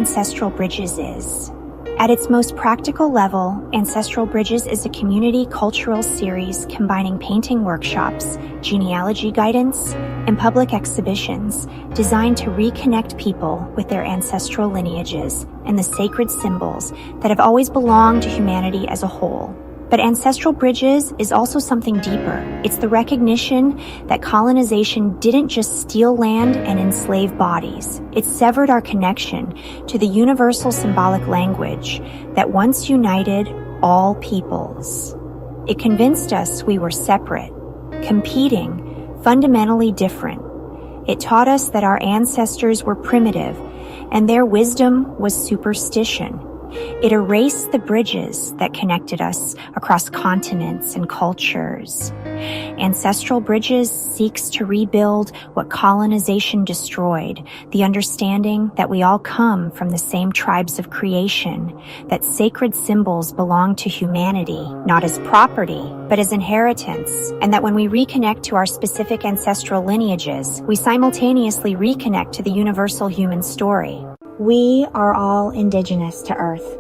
Ancestral Bridges is. At its most practical level, Ancestral Bridges is a community cultural series combining painting workshops, genealogy guidance, and public exhibitions designed to reconnect people with their ancestral lineages and the sacred symbols that have always belonged to humanity as a whole. But Ancestral Bridges is also something deeper. It's the recognition that colonization didn't just steal land and enslave bodies. It severed our connection to the universal symbolic language that once united all peoples. It convinced us we were separate, competing, fundamentally different. It taught us that our ancestors were primitive and their wisdom was superstition. It erased the bridges that connected us across continents and cultures. Ancestral Bridges seeks to rebuild what colonization destroyed, the understanding that we all come from the same tribes of creation, that sacred symbols belong to humanity, not as property, but as inheritance, and that when we reconnect to our specific ancestral lineages, we simultaneously reconnect to the universal human story. We are all indigenous to Earth.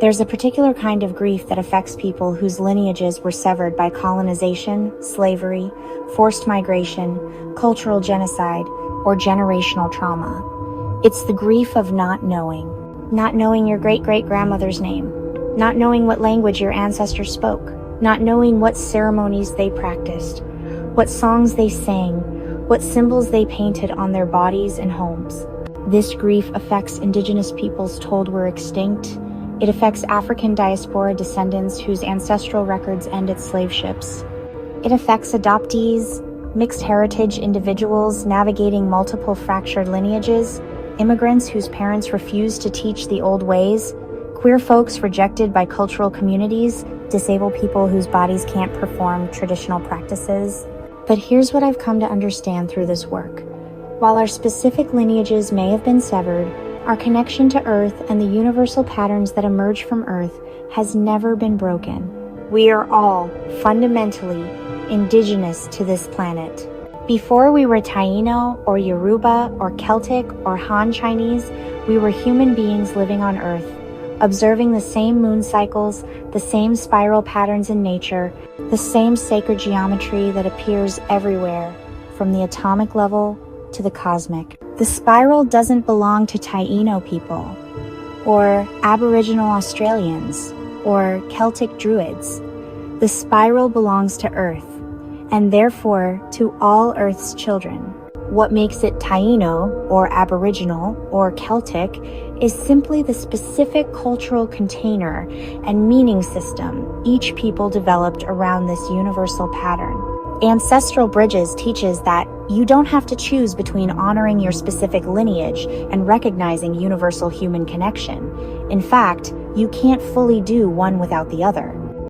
There's a particular kind of grief that affects people whose lineages were severed by colonization, slavery, forced migration, cultural genocide, or generational trauma. It's the grief of not knowing your great-great-grandmother's name, not knowing what language your ancestors spoke, not knowing what ceremonies they practiced, what songs they sang, what symbols they painted on their bodies and homes. This grief affects indigenous peoples told we're extinct. It affects African diaspora descendants whose ancestral records end at slave ships. It affects adoptees, mixed heritage individuals navigating multiple fractured lineages, immigrants whose parents refuse to teach the old ways, queer folks rejected by cultural communities, disabled people whose bodies can't perform traditional practices. But here's what I've come to understand through this work. While our specific lineages may have been severed, our connection to Earth and the universal patterns that emerge from Earth has never been broken. We are all fundamentally indigenous to this planet. Before we were Taino or Yoruba or Celtic or Han Chinese, we were human beings living on Earth, observing the same moon cycles, the same spiral patterns in nature, the same sacred geometry that appears everywhere, from the atomic level to the cosmic. The spiral doesn't belong to Taino people, or Aboriginal Australians, or Celtic Druids. The spiral belongs to Earth, and therefore to all Earth's children. What makes it Taino, or Aboriginal, or Celtic is simply the specific cultural container and meaning system each people developed around this universal pattern. Ancestral Bridges teaches that you don't have to choose between honoring your specific lineage and recognizing universal human connection. In fact, you can't fully do one without the other.